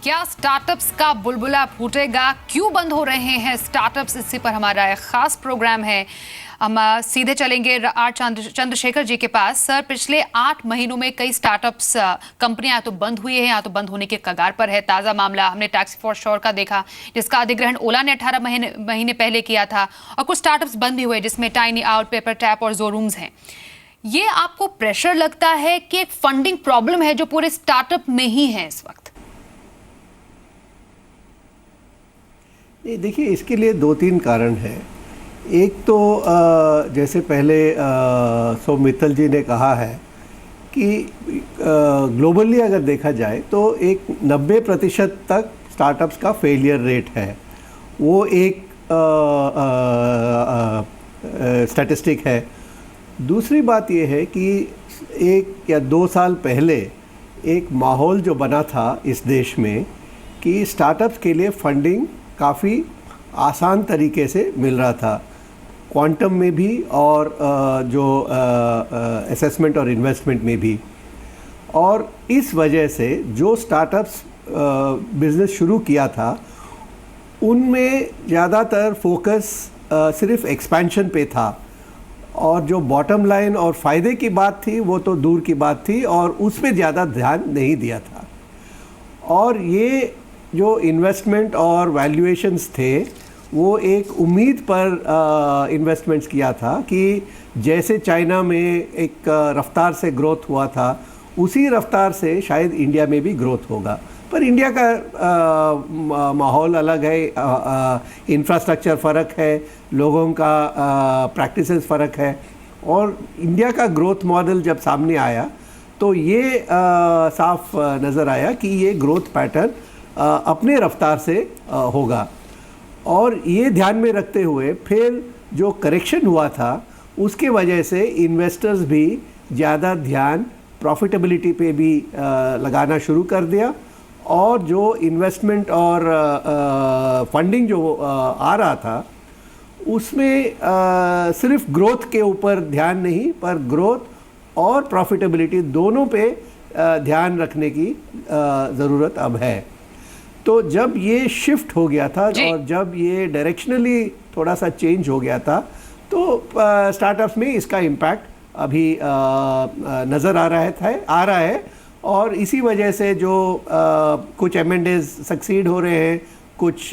क्या स्टार्टअप्स का बुलबुला फूटेगा? क्यों बंद हो रहे हैं स्टार्टअप्स? इसी पर हमारा एक खास प्रोग्राम है। हम सीधे चलेंगे आर चंद्रशेखर जी के पास। सर, पिछले 8 महीनों में कई स्टार्टअप्स कंपनियां तो बंद हुई हैं या तो बंद होने के कगार पर है। ताजा मामला हमने टैक्सी फॉर श्योर का देखा, जिसका अधिग्रहण ओला ने 18 महीने पहले किया था, और कुछ स्टार्टअप्स बंद भी हुए जिसमें टाइनी आउट, पेपर टैप और जोरूम्स हैं। ये आपको प्रेशर लगता है कि एक फंडिंग प्रॉब्लम है जो पूरे स्टार्टअप में ही है इस वक्त? देखिए, इसके लिए 2-3 कारण हैं। एक तो जैसे पहले सौम्य मित्तल जी ने कहा है कि ग्लोबली अगर देखा जाए तो एक 90% तक स्टार्टअप्स का फेलियर रेट है। वो एक स्टैटिस्टिक है। दूसरी बात ये है कि 1 या 2 साल पहले एक माहौल जो बना था इस देश में कि स्टार्टअप्स के लिए फंडिंग काफ़ी आसान तरीके से मिल रहा था, क्वांटम में भी और जो असेसमेंट और इन्वेस्टमेंट में भी। और इस वजह से जो स्टार्टअप्स बिज़नेस शुरू किया था उनमें ज़्यादातर फोकस सिर्फ एक्सपेंशन पे था, और जो बॉटम लाइन और फ़ायदे की बात थी वो तो दूर की बात थी, और उस पर ज़्यादा ध्यान नहीं दिया था। और ये जो इन्वेस्टमेंट और वैल्यूएशंस थे वो एक उम्मीद पर इन्वेस्टमेंट्स किया था कि जैसे चाइना में एक रफ्तार से ग्रोथ हुआ था उसी रफ्तार से शायद इंडिया में भी ग्रोथ होगा। पर इंडिया का माहौल अलग है, इंफ्रास्ट्रक्चर फ़र्क है, लोगों का प्रैक्टिसेस फ़र्क है, और इंडिया का ग्रोथ मॉडल जब सामने आया तो ये साफ नज़र आया कि ये ग्रोथ पैटर्न अपने रफ्तार से होगा। और ये ध्यान में रखते हुए फिर जो करेक्शन हुआ था उसके वजह से इन्वेस्टर्स भी ज़्यादा ध्यान प्रॉफिटेबिलिटी पे भी लगाना शुरू कर दिया, और जो इन्वेस्टमेंट और फंडिंग जो आ रहा था उसमें सिर्फ ग्रोथ के ऊपर ध्यान नहीं, पर ग्रोथ और प्रॉफिटेबिलिटी दोनों पे ध्यान रखने की ज़रूरत अब है। तो जब ये शिफ्ट हो गया था और जब ये डायरेक्शनली थोड़ा सा चेंज हो गया था तो स्टार्टअप्स में इसका इम्पैक्ट अभी नज़र आ रहा है। और इसी वजह से जो कुछ M&As सक्सीड हो रहे हैं, कुछ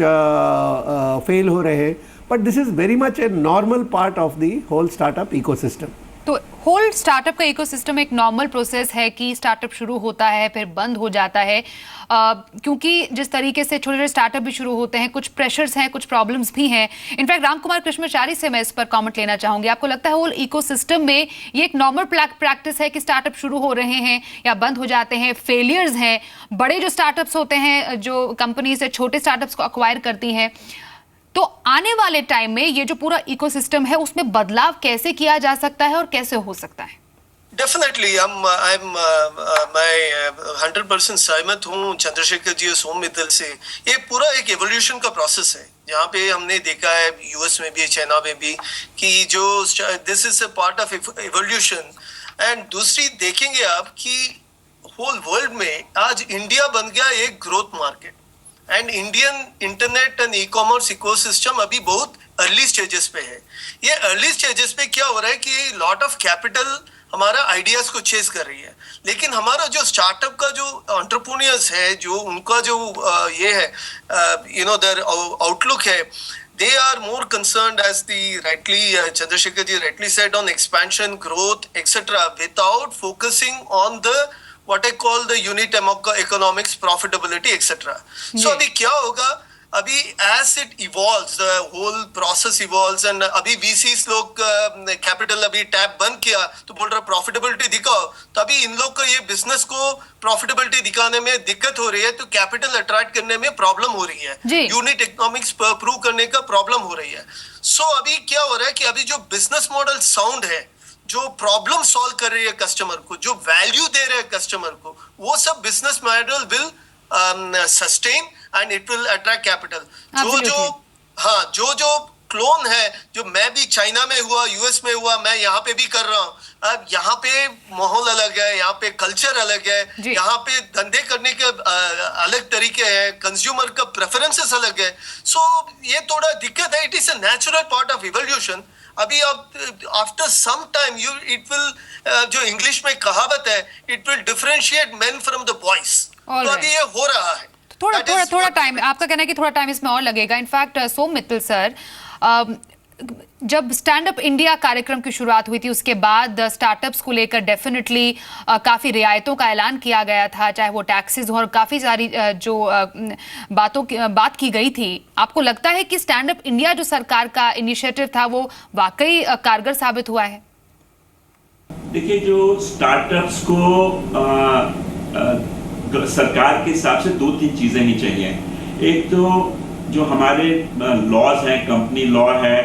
फेल हो रहे हैं, but this is very much a normal part of the whole startup ecosystem. तो होल स्टार्टअप का इकोसिस्टम एक नॉर्मल प्रोसेस है कि स्टार्टअप शुरू होता है फिर बंद हो जाता है, क्योंकि जिस तरीके से छोटे छोटे स्टार्टअप भी शुरू होते हैं, कुछ प्रेशर्स हैं, कुछ प्रॉब्लम्स भी हैं। इनफैक्ट राम कुमार कृष्णचारी से मैं इस पर कमेंट लेना चाहूंगी। आपको लगता है होल इकोसिस्टम में ये एक नॉर्मल प्रैक्टिस है कि स्टार्टअप शुरू हो रहे हैं या बंद हो जाते हैं, फेलियर्स हैं? बड़े जो स्टार्टअप्स होते हैं, जो कंपनीज है छोटे स्टार्टअप्स को अक्वायर करती हैं, तो आने वाले टाइम में ये जो पूरा इकोसिस्टम है उसमें बदलाव कैसे किया जा सकता है और कैसे हो सकता है? डेफिनेटली मैं 100% सहमत हूँ चंद्रशेखर जी और सौम्य मित्तल से। ये पूरा एक एवोल्यूशन का प्रोसेस है, जहाँ पे हमने देखा है यूएस में भी, चाइना में भी, कि जो this is a part of evolution. And दूसरी देखेंगे आप कि होल वर्ल्ड में आज इंडिया बन गया एक growth market, and Indian internet and e commerce ecosystem अभी बहुत अर्ली स्टेजेस पे है। ये अर्ली स्टेजेस पे क्या हो रहा है कि लॉट ऑफ कैपिटल हमारा आइडियाज को चेस कर रही है, लेकिन हमारा जो स्टार्टअप का जो एंटरप्रेन्योर्स है, जो उनका जो ये है देयर आउटलुक है, they are more concerned, as the rightly Chandrasekhar ji rightly said, on expansion, growth, etc., without focusing on the what I call the unit economics, profitability, etc. So अभी क्या होगा, अभी as it evolves, the whole process evolves, and अभी VCs लोग capital अभी tap बंद किया तो बोल रहा प्रॉफिटेबिलिटी दिखाओ, तो अभी इन लोग को ये बिजनेस को प्रॉफिटेबिलिटी दिखाने में दिक्कत हो रही है, तो कैपिटल अट्रैक्ट करने में प्रॉब्लम हो रही है, यूनिट इकोनॉमिक्स प्रूव करने का प्रॉब्लम हो रही है। सो अभी क्या हो रहा है कि अभी जो बिजनेस मॉडल साउंड है, जो प्रॉब्लम सॉल्व कर रही है कस्टमर को, जो वैल्यू दे रहे हैं कस्टमर को, वो सब business model will sustain and it will attract capital. जो क्लोन है, जो मैं भी चाइना में हुआ, यूएस में हुआ, मैं यहाँ पे भी कर रहा हूँ, अब यहाँ पे माहौल अलग है, यहाँ पे कल्चर अलग है, जी। यहाँ पे धंधे करने के अलग तरीके हैं, कंज्यूमर का प्रेफरेंसेस अलग है। सो ये थोड़ा दिक्कत है। It is a natural part of evolution. अभी अब after some time it will, जो इंग्लिश में कहावत है, it will differentiate men from the boys. All तो right. अभी ये हो रहा है। थोड़ा That थोड़ा is थोड़ा what- टाइम, आपका कहना है कि थोड़ा टाइम इसमें और लगेगा। इनफैक्ट सोम मित्तल सर, जब स्टैंड अप इंडिया कार्यक्रम की शुरुआत हुई थी उसके बाद स्टार्टअप्स को लेकर डेफिनेटली काफ़ी रियायतों का ऐलान किया गया था, चाहे वो टैक्सेस हो, और काफ़ी सारी जो बात की गई थी। आपको लगता है कि स्टैंड अप इंडिया जो सरकार का इनिशिएटिव था वो वाकई कारगर साबित हुआ है? देखिए, जो स्टार्टअप्स को सरकार के हिसाब से 2-3 चीज़ें ही चाहिए। एक तो जो हमारे लॉज हैं, कंपनी लॉ है,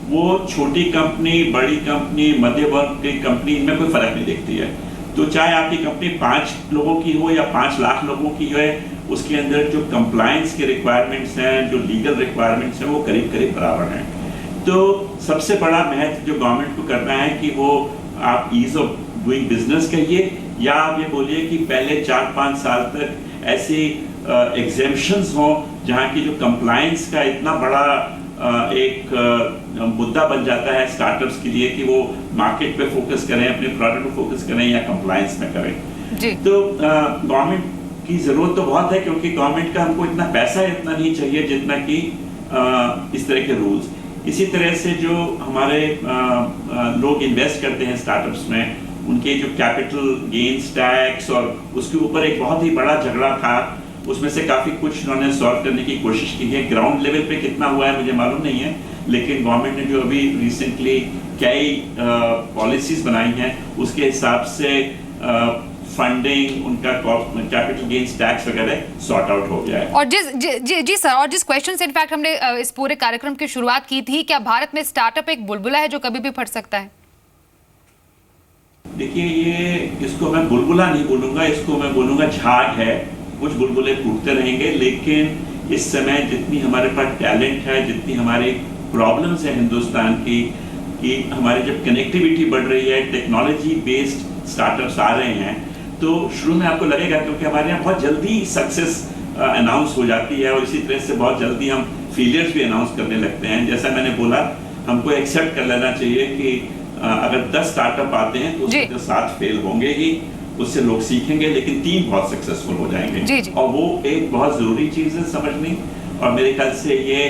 वो छोटी कंपनी, बड़ी कंपनी, मध्य वर्ग की कंपनी, इनमें कोई फर्क नहीं देखती है। तो चाहे आपकी कंपनी 5 लोगों की हो या 5 लाख लोगों की है, उसके अंदर जो कंप्लायंस के रिक्वायरमेंट्स हैं, जो लीगल रिक्वायरमेंट्स हैं, वो करीब करीब बराबर हैं। तो सबसे बड़ा महत्व जो गवर्नमेंट को करना है कि वो आप ईज ऑफ डूइंग बिजनेस कहिए, या आप ये बोलिए कि पहले 4-5 साल तक ऐसे एग्जेम्पशंस हों जहाँ की जो कंप्लायंस का इतना बड़ा एक मुद्दा बन जाता है स्टार्टअप्स के लिए कि वो मार्केट पे फोकस करें, अपने प्रोडक्ट पे फोकस करें या कंप्लायंस में करें। जी। तो गवर्नमेंट की ज़रूरत तो बहुत है, क्योंकि गवर्नमेंट का हमको इतना पैसा इतना नहीं चाहिए जितना कि इस तरह के रूल्स। इसी तरह से जो हमारे लोग इन्वेस्ट करते हैं स्टार्टअप्स में, उनके जो कैपिटल गेन्स टैक्स और उसके ऊपर एक बहुत ही बड़ा झगड़ा था, उसमें से काफ़ी कुछ उन्होंने सॉल्व करने की कोशिश की है। ग्राउंड लेवल पे कितना हुआ है मुझे मालूम नहीं है, लेकिन गवर्नमेंट ने जो अभी रिसेंटली कई पॉलिसीज बनाई हैं उसके हिसाब से फंडिंग, उनका कैपिटल गेन्स टैक्स वगैरह सॉर्ट आउट हो गया है। और जी सर, और जिस क्वेश्चन से इनफैक्ट हमने इस पूरे कार्यक्रम की शुरुआत की थी, क्या भारत में स्टार्टअप एक बुलबुला है जो कभी भी फट सकता है? देखिए, इसको मैं बुलबुला नहीं बोलूँगा, इसको मैं बोलूँगा झाग है। कुछ बुलबुले फूटते रहेंगे, लेकिन इस समय जितनी हमारे पास टैलेंट है, जितनी हमारी प्रॉब्लम्स है हिंदुस्तान की, कि हमारी जब कनेक्टिविटी बढ़ रही है, टेक्नोलॉजी बेस्ड स्टार्टअप्स आ रहे हैं, तो शुरू में आपको लगेगा क्योंकि हमारे यहाँ बहुत जल्दी सक्सेस अनाउंस हो जाती है और इसी तरह से बहुत जल्दी हम फेलियर्स भी अनाउंस करने लगते हैं। जैसा मैंने बोला, हमको एक्सेप्ट कर लेना चाहिए कि अगर 10 स्टार्टअप आते हैं तो उसमें 7 फेल होंगे ही, उससे लोग सीखेंगे, लेकिन 3 बहुत सक्सेसफुल हो जाएंगे। जी जी। और वो एक बहुत ज़रूरी चीज़ है समझनी। और मेरे ख्याल से ये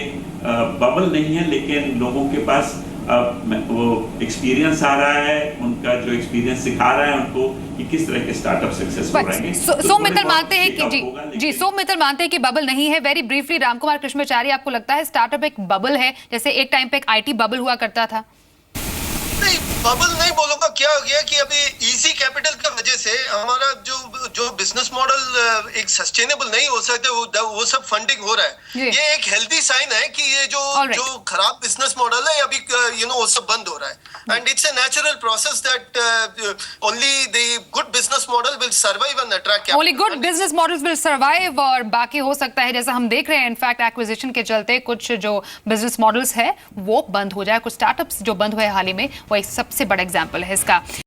बबल नहीं है, लेकिन लोगों के पास वो एक्सपीरियंस आ रहा है, उनका जो एक्सपीरियंस सिखा रहा है उनको कि किस तरह के स्टार्टअप सक्सेसफुल रहेंगे। सोम मित्तल मानते हैं कि जी सोम मित्तल मानते हैं कि बबल नहीं है। वेरी ब्रीफली, रामकुमार कृष्णमाचारी, आपको लगता है स्टार्टअप एक बबल है, जैसे एक टाइम पे एक आईटी बबल हुआ करता था? नहीं, बबल नहीं बोलूंगा। क्या हो गया कि अभी इजी कैपिटल की वजह से हमारा जो बिजनेस मॉडल एक सस्टेनेबल नहीं हो सकते, वो सब फंडिंग हो रहा है। ये एक हेल्दी साइन है कि ये जो खराब बिजनेस मॉडल है अभी वो सब बंद हो रहा है। And it's a natural process that only the good business model will survive and attract capital. Only good business models will survive, और बाकी हो सकता है, जैसा हम देख रहे हैं इनफैक्ट एक्विजिशन के चलते कुछ जो बिजनेस मॉडल्स है वो बंद हो जाए, कुछ स्टार्टअप्स जो बंद हुए हाल ही में, वो एक सबसे बड़ा एग्जाम्पल है इसका।